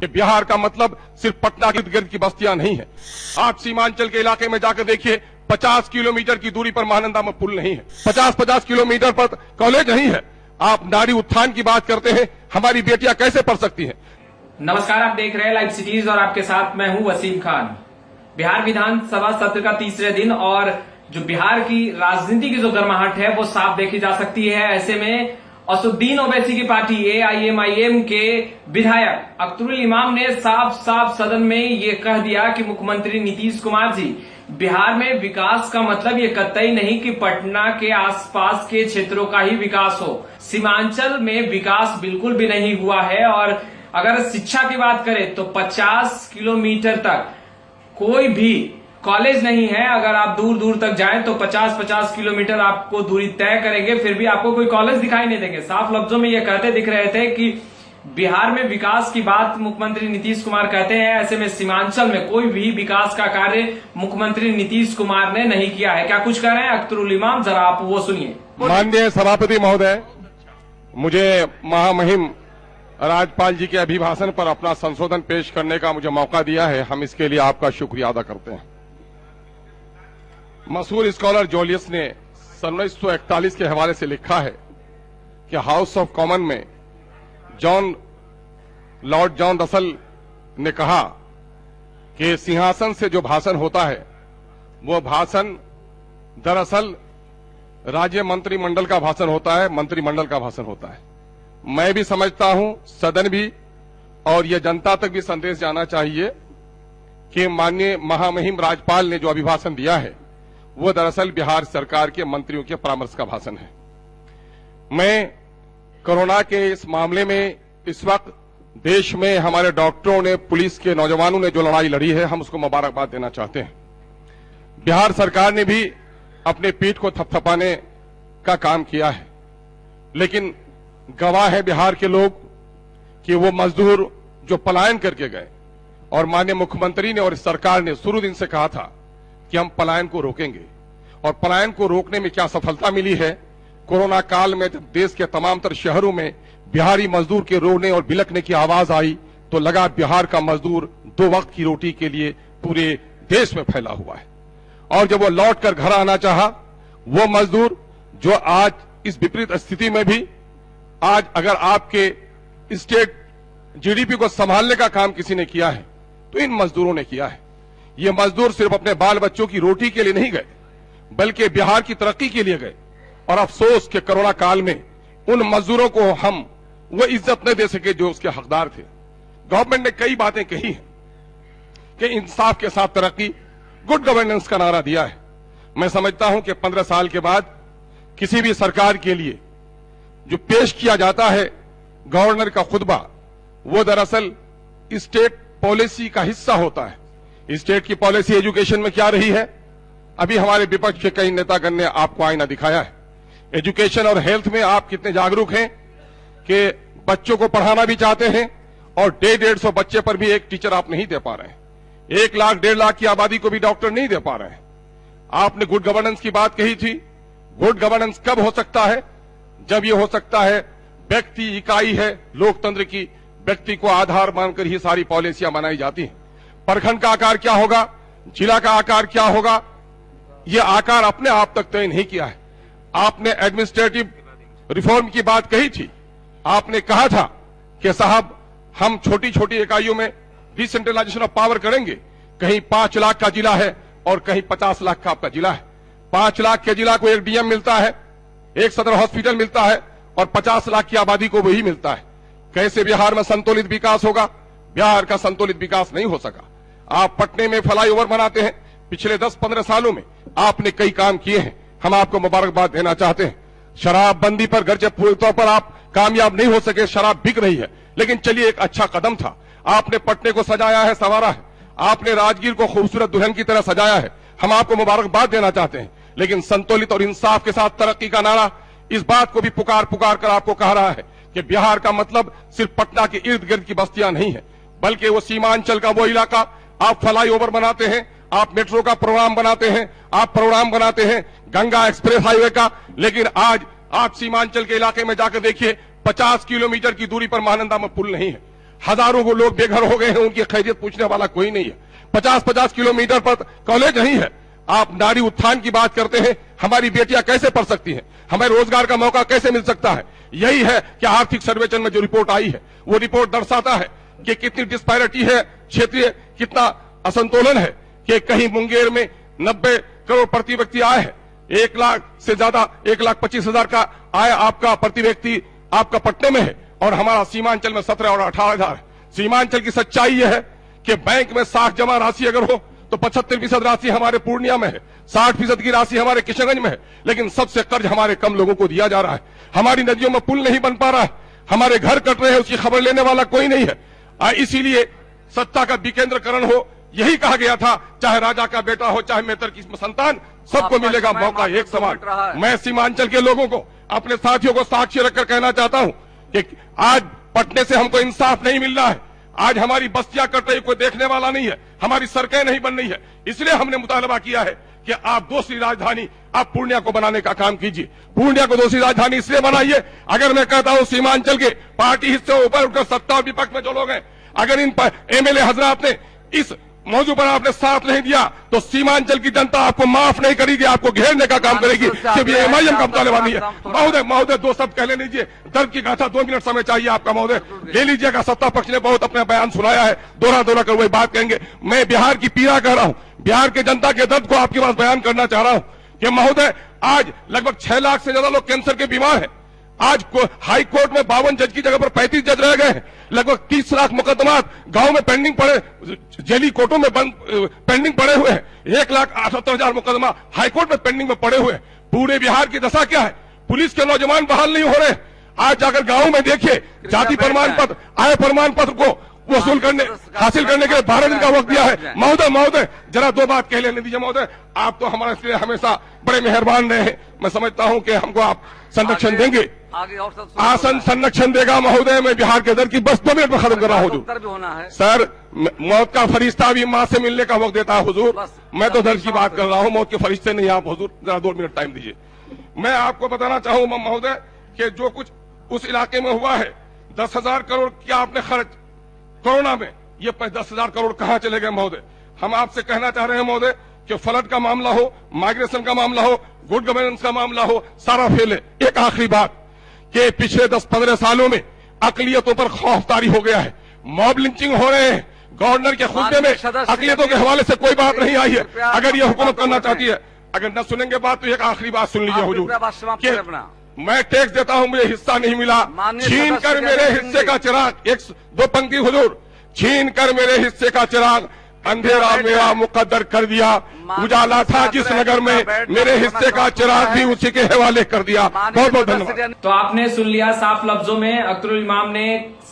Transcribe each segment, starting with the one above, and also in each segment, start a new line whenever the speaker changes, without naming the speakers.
कि बिहार का मतलब सिर्फ पटना के इर्द गिर्द की बस्तियां नहीं है। आप सीमांचल के इलाके में जाकर देखिए, 50 किलोमीटर की दूरी पर महानंदा में पुल नहीं है, 50-50 किलोमीटर पर कॉलेज नहीं है। आप नारी उत्थान की बात करते हैं, हमारी बेटियां कैसे पढ़ सकती हैं?
नमस्कार, आप देख रहे हैं लाइव सिटीज और आपके साथ मैं हूं वसीम खान। बिहार विधानसभा सत्र का तीसरे दिन और जो बिहार की राजनीति की जो गर्माहट है वो साफ देखी जा सकती है। ऐसे में असदुद्दीन ओवैसी की पार्टी AIMIM के विधायक अख्तरुल इमाम ने साफ सदन में ये कह दिया कि मुख्यमंत्री नीतीश कुमार जी, बिहार में विकास का मतलब ये कतई नहीं कि पटना के आसपास के क्षेत्रों का ही विकास हो। सीमांचल में विकास बिल्कुल भी नहीं हुआ है। और अगर शिक्षा की बात करें तो 50 किलोमीटर तक कोई भी कॉलेज नहीं है। अगर आप दूर दूर तक जाएं तो 50-50 किलोमीटर आपको दूरी तय करेंगे, फिर भी आपको कोई कॉलेज दिखाई नहीं देंगे। साफ लफ्जों में ये कहते दिख रहे थे कि बिहार में विकास की बात मुख्यमंत्री नीतीश कुमार कहते हैं। ऐसे में सीमांचल में कोई भी विकास का कार्य मुख्यमंत्री नीतीश कुमार ने नहीं किया है। क्या कुछ कह रहे हैं अख्तरुल इमाम, जरा आप वो सुनिए।
माननीय सभापति महोदय, मुझे महामहिम राज्यपाल जी के अभिभाषण पर अपना संशोधन पेश करने का मुझे मौका दिया है, हम इसके लिए आपका शुक्रिया अदा करते हैं। मशहूर स्कॉलर जोलियस ने 1941 के हवाले से लिखा है कि हाउस ऑफ कॉमन में लॉर्ड जॉन रसल ने कहा कि सिंहासन से जो भाषण होता है वो भाषण दरअसल राज्य मंत्रिमंडल का भाषण होता है, मंत्रिमंडल का भाषण होता है। मैं भी समझता हूं, सदन भी, और यह जनता तक भी संदेश जाना चाहिए कि माननीय महामहिम राज्यपाल ने जो अभिभाषण दिया है वो दरअसल बिहार सरकार के मंत्रियों के परामर्श का भाषण है। मैं कोरोना के इस मामले में इस वक्त देश में हमारे डॉक्टरों ने, पुलिस के नौजवानों ने जो लड़ाई लड़ी है, हम उसको मुबारकबाद देना चाहते हैं। बिहार सरकार ने भी अपने पीठ को थपथपाने का काम किया है, लेकिन गवाह है बिहार के लोग कि वो मजदूर जो पलायन करके गए, और माननीय मुख्यमंत्री ने और इस सरकार ने शुरू दिन से कहा था कि हम पलायन को रोकेंगे, और पलायन को रोकने में क्या सफलता मिली है। कोरोना काल में जब देश के तमाम तर शहरों में बिहारी मजदूर के रोने और बिलखने की आवाज आई तो लगा बिहार का मजदूर 2 वक्त की रोटी के लिए पूरे देश में फैला हुआ है। और जब वो लौट कर घर आना चाहा, वो मजदूर जो आज इस विपरीत स्थिति में भी, आज अगर आपके स्टेट GDP को संभालने का काम किसी ने किया है तो इन मजदूरों ने किया है। ये मजदूर सिर्फ अपने बाल बच्चों की रोटी के लिए नहीं गए, बल्कि बिहार की तरक्की के लिए गए। और अफसोस के कोरोना काल में उन मजदूरों को हम वो इज्जत नहीं दे सके जो उसके हकदार थे। गवर्नमेंट ने कई बातें कही हैं कि इंसाफ के साथ तरक्की, गुड गवर्नेंस का नारा दिया है। मैं समझता हूं कि 15 साल के बाद किसी भी सरकार के लिए जो पेश किया जाता है गवर्नर का खुतबा, वो दरअसल स्टेट पॉलिसी का हिस्सा होता है। स्टेट की पॉलिसी एजुकेशन में क्या रही है, अभी हमारे विपक्ष के कई नेतागण ने आपको आईना दिखाया है। एजुकेशन और हेल्थ में आप कितने जागरूक हैं कि बच्चों को पढ़ाना भी चाहते हैं और 150-150 बच्चे पर भी एक टीचर आप नहीं दे पा रहे हैं। 1 लाख 1.5 लाख की आबादी को भी डॉक्टर नहीं दे पा रहे हैं। आपने गुड गवर्नेंस की बात कही थी। गुड गवर्नेंस कब हो सकता है, जब ये हो सकता है व्यक्ति इकाई है लोकतंत्र की, व्यक्ति को आधार मानकर ही सारी पॉलिसियां बनाई जाती हैं। प्रखंड का आकार क्या होगा, जिला का आकार क्या होगा, ये आकार अपने आप तक तय नहीं किया है। आपने एडमिनिस्ट्रेटिव रिफॉर्म की बात कही थी। आपने कहा था कि साहब हम छोटी छोटी इकाइयों में डिसेंट्रलाइजेशन ऑफ पावर करेंगे। कहीं 5 लाख का जिला है और कहीं 50 लाख का आपका जिला है। 5 लाख के जिला को एक DM मिलता है, एक सदर हॉस्पिटल मिलता है, और 50 लाख की आबादी को वही मिलता है। कैसे बिहार में संतुलित विकास होगा? बिहार का संतुलित विकास नहीं हो सका। आप पटने में फ्लाईओवर बनाते हैं, पिछले 10-15 सालों में आपने कई काम किए हैं, हम आपको मुबारकबाद देना चाहते हैं। शराबबंदी पर गर्जे पूरे तौर पर आप कामयाब नहीं हो सके, शराब बिक रही है, लेकिन चलिए एक अच्छा कदम था। आपने पटने को सजाया है, संवारा है, आपने राजगीर को खूबसूरत दुल्हन की तरह सजाया है, हम आपको मुबारकबाद देना चाहते हैं। लेकिन संतुलित और इंसाफ के साथ तरक्की का नारा इस बात को भी पुकार कर आपको कह रहा है कि बिहार का मतलब सिर्फ पटना के इर्द गिर्द की बस्तियां नहीं है, बल्कि वो सीमांचल का वो इलाका। आप फ्लाईओवर बनाते हैं, आप मेट्रो का प्रोग्राम बनाते हैं, आप प्रोग्राम बनाते हैं गंगा एक्सप्रेस हाईवे का, लेकिन आज आप सीमांचल के इलाके में जाकर देखिए, 50 किलोमीटर की दूरी पर महानंदा में पुल नहीं है। हजारों को लोग बेघर हो गए हैं, उनकी खैरियत पूछने वाला कोई नहीं है। 50-50 किलोमीटर पर कॉलेज नहीं है। आप नारी उत्थान की बात करते हैं, हमारी बेटियां कैसे पढ़ सकती हैं, हमें रोजगार का मौका कैसे मिल सकता है। यही है कि आर्थिक सर्वेक्षण में जो रिपोर्ट आई है, वो रिपोर्ट दर्शाता है कि कितनी डिस्पैरिटी है, क्षेत्रीय कितना असंतुलन है, कि कहीं मुंगेर में 90 करोड़ प्रति व्यक्ति आय है, 1 लाख से ज्यादा 1,25,000 का आय आपका प्रति व्यक्ति आपका पटने में है, और हमारा सीमांचल में 17 और 18,000 है। सीमांचल की सच्चाई यह है कि बैंक में साख जमा राशि अगर हो तो 75% राशि हमारे पूर्णिया में है, 60% की राशि हमारे किशनगंज में है, लेकिन सबसे कर्ज हमारे कम लोगों को दिया जा रहा है। हमारी नदियों में पुल नहीं बन पा रहा है, हमारे घर कट रहे हैं, उसकी खबर लेने वाला कोई नहीं है। इसीलिए सत्ता का विकेंद्रीकरण हो, यही कहा गया था, चाहे राजा का बेटा हो, चाहे मेहतर की संतान, सबको मिलेगा मौका एक समान। मैं सीमांचल के लोगों को, अपने साथियों को साक्षी रखकर कहना चाहता हूं कि आज पटने से हमको इंसाफ नहीं मिल रहा है। आज हमारी बस्तियां कट रही, कोई देखने वाला नहीं है, हमारी सड़कें नहीं बन रही है। इसलिए हमने मुतालबा किया है कि आप दूसरी राजधानी आप पूर्णिया को बनाने का काम कीजिए। पूर्णिया को दूसरी राजधानी इसलिए बनाइए, अगर मैं कहता हूं सीमांचल के पार्टी हिस्से ऊपर उठकर सत्ता और विपक्ष में जो लोग हैं, अगर इन एमएलए हजरात ने इस मौजू पर आपने साथ नहीं दिया तो सीमांचल की जनता आपको माफ नहीं करेगी, आपको घेरने का काम करेगी। सिर्फ ये एमआईएम का मुतालबा नहीं है। महोदय 2 शब्द कह लीजिए, दर्द की गाथा 2 मिनट समय चाहिए आपका महोदय, ले लीजिएगा। सत्ता पक्ष ने बहुत अपना बयान सुनाया है, दोहरा कर वही बात कहेंगे। मैं बिहार की पीड़ा कह रहा हूं, बिहार के जनता के दर्द को आपके पास बयान करना चाह रहा हूं कि महोदय आज लगभग 6 लाख से ज्यादा लोग कैंसर के बीमार हैं। आज हाई कोर्ट में 52 जज की जगह पर 35 जज रह गए हैं। लगभग 30 लाख मुकदमा गांव में पेंडिंग पड़े, जेली कोर्टों में पेंडिंग पड़े हुए हैं। 1,78,000 मुकदमा हाईकोर्ट में पेंडिंग में पड़े हुए हैं। पूरे बिहार की दशा क्या है? पुलिस के नौजवान बहाल नहीं हो रहे। आज जाकर गांव में देखिए, जाति प्रमाण पत्र, आय प्रमाण पत्र को वसूल करने हासिल करने के लिए 12 दिन का वक्त दिया है। महोदय जरा 2 बात कह लेने दीजिए। महोदय आप तो हमारे लिए हमेशा बड़े मेहरबान रहे हैं, मैं समझता हूं कि हमको आप संरक्षण देंगे, आसन संरक्षण देगा। महोदय मैं बिहार के दर की बस 2 मिनट में खत्म कर रहा हूँ हुजूर। सर मौत का फरिश्ता भी माँ से मिलने का वक्त देता है हुजूर, मैं तो दर्द की बात कर रहा हूँ, मौत के फरिश्ते नहीं आप हुजूर। जरा 2 मिनट टाइम दीजिए। मैं आपको बताना चाहूँ महोदय कि जो कुछ उस इलाके में हुआ है, 10,000 करोड़ क्या आपने खर्च कोरोना में, ये 10,000 करोड़ कहाँ चले गए महोदय? हम आपसे कहना चाह रहे हैं महोदय कि फ्लड का मामला हो, माइग्रेशन का मामला हो, गुड गवर्नेंस का मामला हो, सारा फेल है। एक आखिरी बात कि पिछले 10-15 सालों में अकलियतों पर खौफतारी हो गया है, मॉब लिंचिंग हो रहे हैं। गवर्नर के खुदे में अकलियतों के हवाले से कोई बात नहीं आई है। अगर ये हुकूमत करना चाहती है, अगर न सुनेंगे बात तो एक आखिरी बात सुन लीजिए हुजूर, मैं टैक्स देता हूं, मुझे हिस्सा नहीं मिला, छीन कर मेरे हिस्से का चिराग, 1-2 पंक्ति हुजूर, छीन कर मेरे हिस्से का चिराग अंधेरा मेरा मुकद्दर कर दिया। उजाला था जिस नगर में, मेरे हिस्से का चिराग भी उसी के हवाले कर दिया। बहुत बहुत धन्यवाद।
तो आपने सुन लिया, साफ लफ्जों में अख्तरुल इमाम ने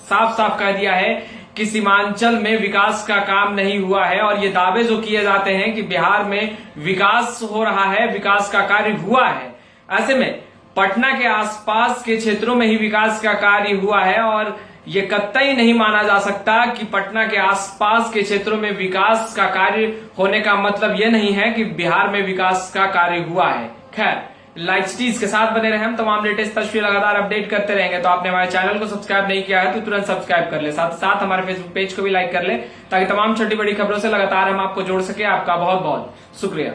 साफ साफ कह दिया है कि सीमांचल में विकास का काम नहीं हुआ है, और ये दावे जो किए जाते हैं कि बिहार में विकास हो रहा है, विकास का कार्य हुआ है, ऐसे में पटना के आसपास के क्षेत्रों में ही विकास का कार्य हुआ है। और ये कतई नहीं माना जा सकता कि पटना के आसपास के क्षेत्रों में विकास का कार्य होने का मतलब ये नहीं है कि बिहार में विकास का कार्य हुआ है। खैर, लाइव सिटीज के साथ बने रहे, हम तमाम लेटेस्ट तस्वीर लगातार अपडेट करते रहेंगे। तो आपने हमारे चैनल को सब्सक्राइब नहीं किया है तो तुरंत सब्सक्राइब कर ले, साथ ही साथ हमारे फेसबुक पेज को भी लाइक कर ले, ताकि तमाम छोटी बड़ी खबरों से लगातार हम आपको जोड़ सके। आपका बहुत बहुत शुक्रिया।